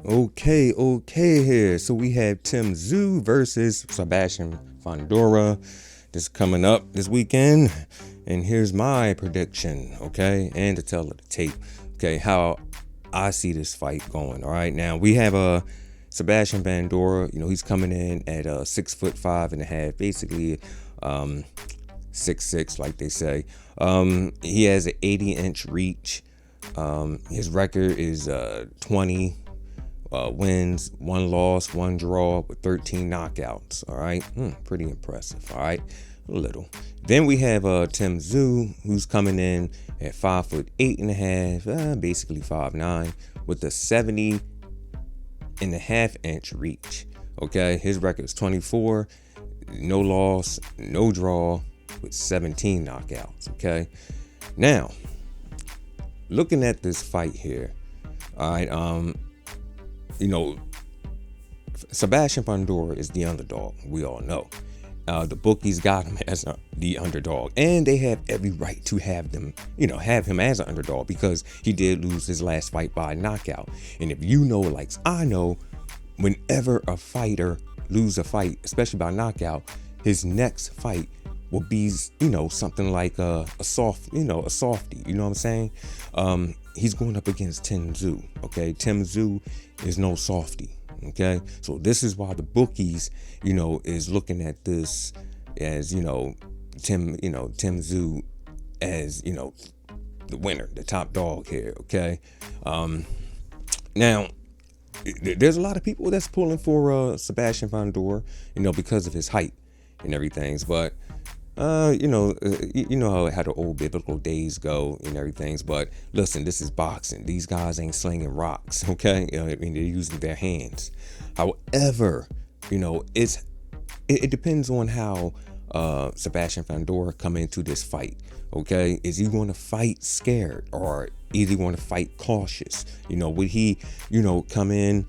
Okay here. So we have Tszyu versus Sebastian Fundora. This is coming up this weekend. And here's my prediction, okay? And to tell the tape, okay, how I see this fight going. All right. Now we have Sebastian Fundora, he's coming in at 6'5.5", basically 6'6", like they say. He has an 80-inch reach. His record is 20 wins, 1 loss, 1 draw with 13 knockouts. All right, pretty impressive. All right, a little. Then we have Tszyu, who's coming in at 5'8.5", basically 5'9", with a 70.5-inch reach. Okay, his record is 24, no loss, no draw, with 17 knockouts. Okay, now looking at this fight here, all right, Sebastian Fundora is the underdog. We all know. The bookies got him as the underdog, and they have every right to have him as an underdog because he did lose his last fight by knockout. And if you know, like I know, whenever a fighter loses a fight, especially by knockout, his next fight will be, something like a softie. You know what I'm saying? He's going up against Tszyu. Okay, Tszyu is no softie. Okay, so this is why the bookies, is looking at this as, Tszyu as, the winner, the top dog here. Okay, now there's a lot of people that's pulling for Sebastian Fundora, because of his height and everything. But how the old biblical days go and everything. But listen, this is boxing. These guys ain't slinging rocks, okay? They're using their hands. However, it depends on how Sebastian Fundora come into this fight, okay? Is he going to fight scared, or is he going to fight cautious? Would he, come in,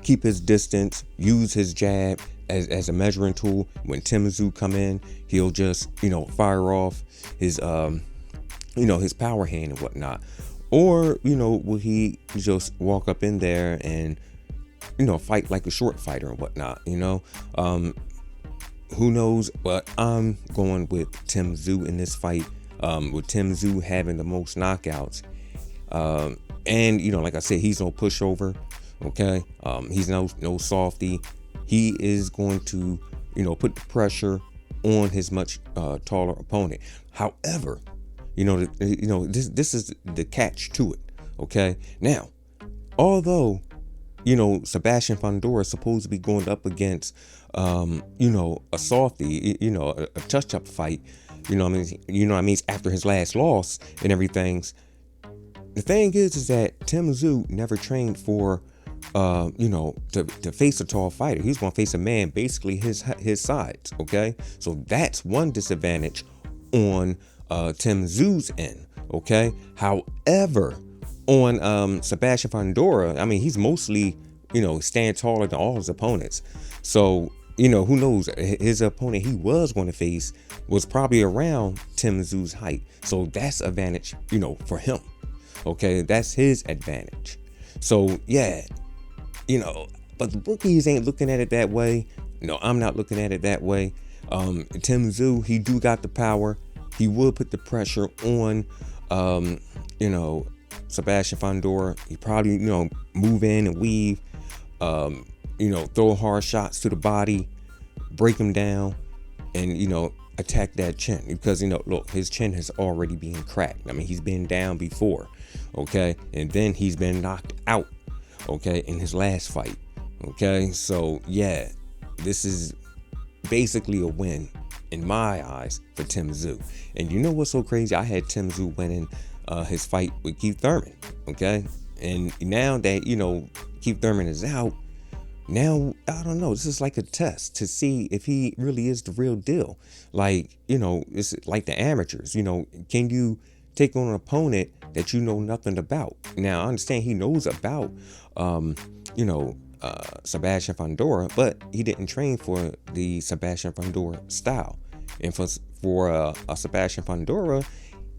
keep his distance, use his jab as a measuring tool? When Tszyu come in, he'll just fire off his his power hand and whatnot, or will he just walk up in there and fight like a short fighter and whatnot? Who knows? But I'm going with Tszyu in this fight, with Tszyu having the most knockouts, and like I said, he's no pushover. Okay, he's no softie. He is going to, put the pressure on his much taller opponent. However, this is the catch to it. Okay, now, although Sebastian Fundora is supposed to be going up against a softie, a touch-up fight, after his last loss and everything. The thing is that Tszyu never trained for to face a tall fighter. He's going to face a man basically his size. Okay, so that's one disadvantage on Tszyu's end. Okay, however, on Sebastian Fundora, he's mostly stand taller than all his opponents. So who knows, his opponent he was going to face was probably around Tszyu's height. So that's advantage for him. Okay, that's his advantage. So yeah, but the bookies ain't looking at it that way. No, I'm not looking at it that way. Tszyu, he do got the power. He will put the pressure on, Sebastian Fundora. He probably, move in and weave, throw hard shots to the body, break him down, and, attack that chin. Because, look, his chin has already been cracked. He's been down before, okay? And then he's been knocked out, okay, in his last fight. Okay, so yeah, this is basically a win in my eyes for Tszyu. And you know what's so crazy? I had Tszyu winning his fight with Keith Thurman. Okay, and now that Keith Thurman is out, now I don't know. This is like a test to see if he really is the real deal. Like it's like the amateurs. Can you take on an opponent that you know nothing about? Now I understand he knows about Sebastian Fundora, but he didn't train for the Sebastian Fundora style. And for Sebastian Fundora,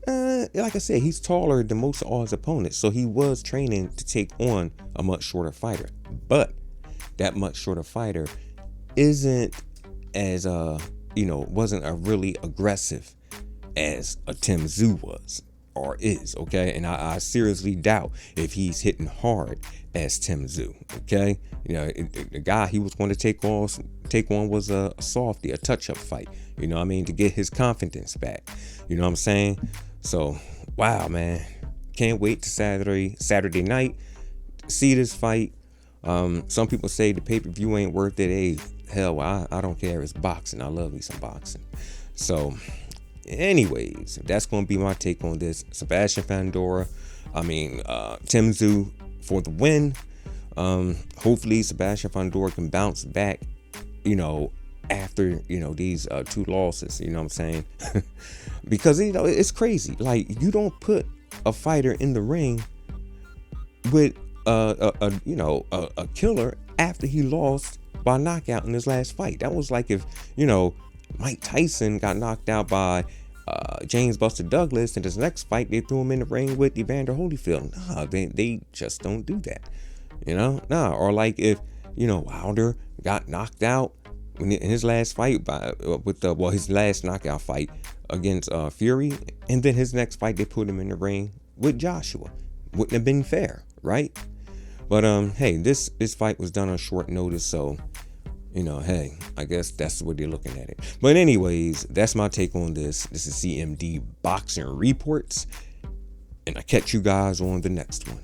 Like I said, he's taller than most of all his opponents, so he was training to take on a much shorter fighter. But that much shorter fighter isn't as wasn't a really aggressive as a Tszyu was or is, okay? And I seriously doubt if he's hitting hard as Tszyu, okay? The guy he was going to take on was a softie, a touch-up fight, to get his confidence back, you know what I'm saying? So, wow, man, can't wait to Saturday night, see this fight. Some people say the pay-per-view ain't worth it. Hey, hell, I don't care. It's boxing. I love me some boxing. So, anyways, that's going to be my take on this. Sebastian Fundora, Tszyu for the win. Hopefully Sebastian Fundora can bounce back, after, these 2 losses, you know what I'm saying? Because, it's crazy. Like, you don't put a fighter in the ring with a killer after he lost by knockout in his last fight. That was like if, Mike Tyson got knocked out by James Buster Douglas, and his next fight they threw him in the ring with Evander Holyfield. Nah, they just don't do that. Or like if Wilder got knocked out in his last fight his last knockout fight against Fury, and then his next fight they put him in the ring with Joshua. Wouldn't have been fair, right? But hey, this fight was done on short notice, so hey, I guess that's the way they're looking at it. But anyways, that's my take on this. This is CMD Boxing Reports, and I catch you guys on the next one.